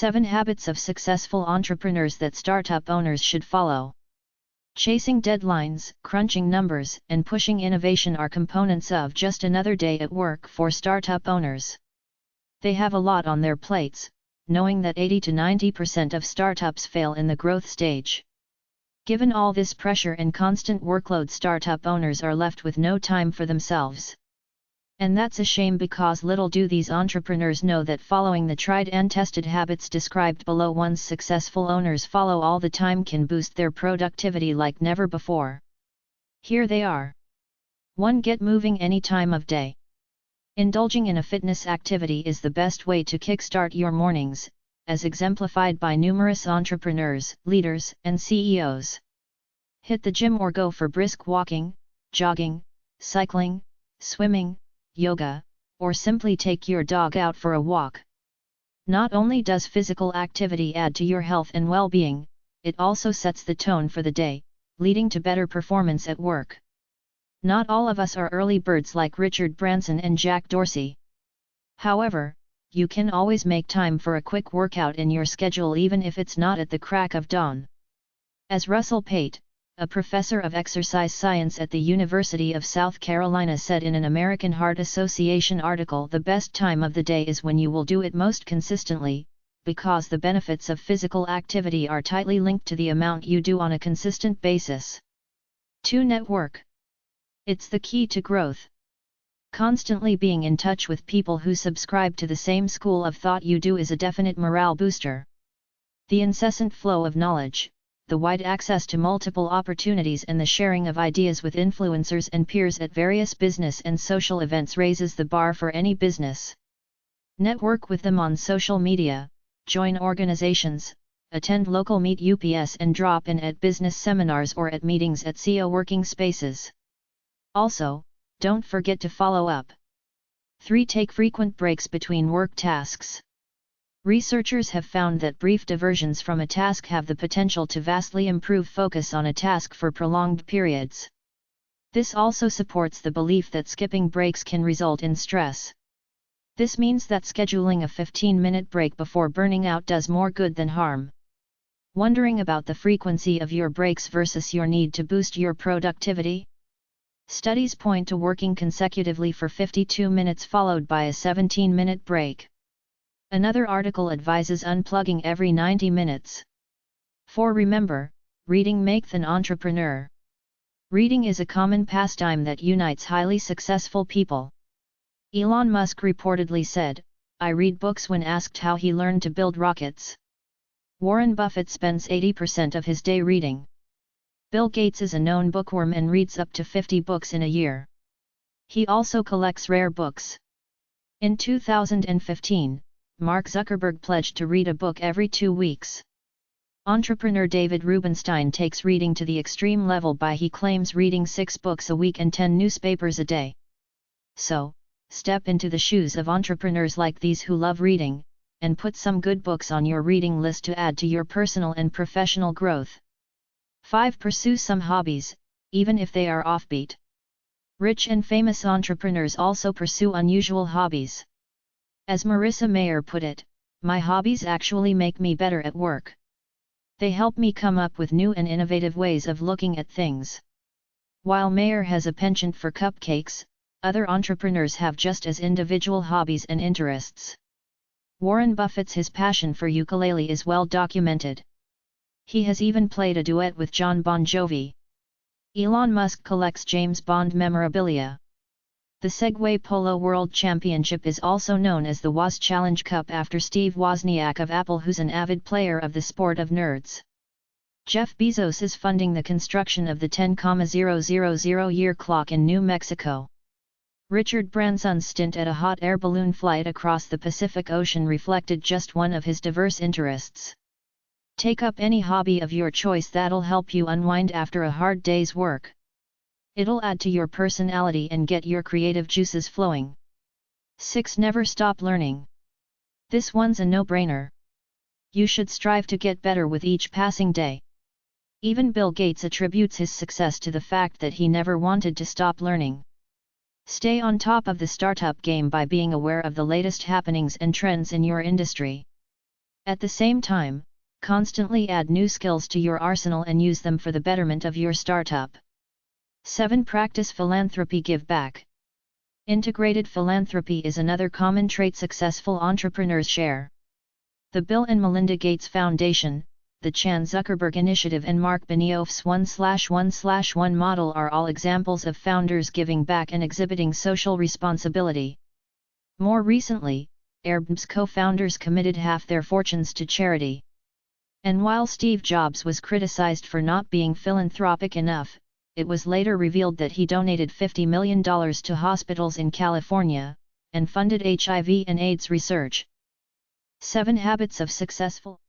7 Habits of Successful Entrepreneurs that Startup Owners Should Follow. Chasing deadlines, crunching numbers, and pushing innovation are components of just another day at work for startup owners. They have a lot on their plates, knowing that 80 to 90% of startups fail in the growth stage. Given all this pressure and constant workload, startup owners are left with no time for themselves. And that's a shame, because little do these entrepreneurs know that following the tried and tested habits described below one's successful owners follow all the time can boost their productivity like never before. Here they are. 1. Get moving any time of day. Indulging in a fitness activity is the best way to kickstart your mornings, as exemplified by numerous entrepreneurs, leaders, and CEOs. Hit the gym or go for brisk walking, jogging, cycling, swimming, yoga, or simply take your dog out for a walk. Not only does physical activity add to your health and well-being, it also sets the tone for the day, leading to better performance at work. Not all of us are early birds like Richard Branson and Jack Dorsey. However, you can always make time for a quick workout in your schedule, even if it's not at the crack of dawn. As Russell Pate, a professor of exercise science at the University of South Carolina, said in an American Heart Association article, the best time of the day is when you will do it most consistently, because the benefits of physical activity are tightly linked to the amount you do on a consistent basis. 2. Network. It's the key to growth. Constantly being in touch with people who subscribe to the same school of thought you do is a definite morale booster. The incessant flow of knowledge, the wide access to multiple opportunities, and the sharing of ideas with influencers and peers at various business and social events raises the bar for any business. Network with them on social media, join organizations, attend local meet UPS and drop in at business seminars or at meetings at CEO working spaces. Also, don't forget to follow up. 3. Take frequent breaks between work tasks. Researchers have found that brief diversions from a task have the potential to vastly improve focus on a task for prolonged periods. This also supports the belief that skipping breaks can result in stress. This means that scheduling a 15-minute break before burning out does more good than harm. Wondering about the frequency of your breaks versus your need to boost your productivity? Studies point to working consecutively for 52 minutes followed by a 17-minute break. Another article advises unplugging every 90 minutes. 4. Remember, reading makes an entrepreneur. Reading is a common pastime that unites highly successful people. Elon Musk reportedly said, "I read books," when asked how he learned to build rockets. Warren Buffett spends 80% of his day reading. Bill Gates is a known bookworm and reads up to 50 books in a year. He also collects rare books. In 2015, Mark Zuckerberg pledged to read a book every 2 weeks. Entrepreneur David Rubenstein takes reading to the extreme level by, he claims, reading 6 books a week and 10 newspapers a day. So, step into the shoes of entrepreneurs like these who love reading, and put some good books on your reading list to add to your personal and professional growth. 5. Pursue some hobbies, even if they are offbeat. Rich and famous entrepreneurs also pursue unusual hobbies. As Marissa Mayer put it, "My hobbies actually make me better at work. They help me come up with new and innovative ways of looking at things." While Mayer has a penchant for cupcakes, other entrepreneurs have just as individual hobbies and interests. Warren Buffett's passion for ukulele is well documented. He has even played a duet with John Bon Jovi. Elon Musk collects James Bond memorabilia. The Segway Polo World Championship is also known as the Woz Challenge Cup after Steve Wozniak of Apple, who's an avid player of the sport of nerds. Jeff Bezos is funding the construction of the 10,000-year clock in New Mexico. Richard Branson's stint at a hot air balloon flight across the Pacific Ocean reflected just one of his diverse interests. Take up any hobby of your choice that'll help you unwind after a hard day's work. It'll add to your personality and get your creative juices flowing. 6. Never stop learning. This one's a no-brainer. You should strive to get better with each passing day. Even Bill Gates attributes his success to the fact that he never wanted to stop learning. Stay on top of the startup game by being aware of the latest happenings and trends in your industry. At the same time, constantly add new skills to your arsenal and use them for the betterment of your startup. 7. Practice philanthropy. Give back. Integrated philanthropy is another common trait successful entrepreneurs share. The Bill and Melinda Gates Foundation, the Chan Zuckerberg Initiative and Mark Benioff's 1/1/1 model are all examples of founders giving back and exhibiting social responsibility. More recently, Airbnb's co-founders committed half their fortunes to charity. And while Steve Jobs was criticized for not being philanthropic enough, it was later revealed that he donated $50 million to hospitals in California, and funded HIV and AIDS research. 7 Habits of Successful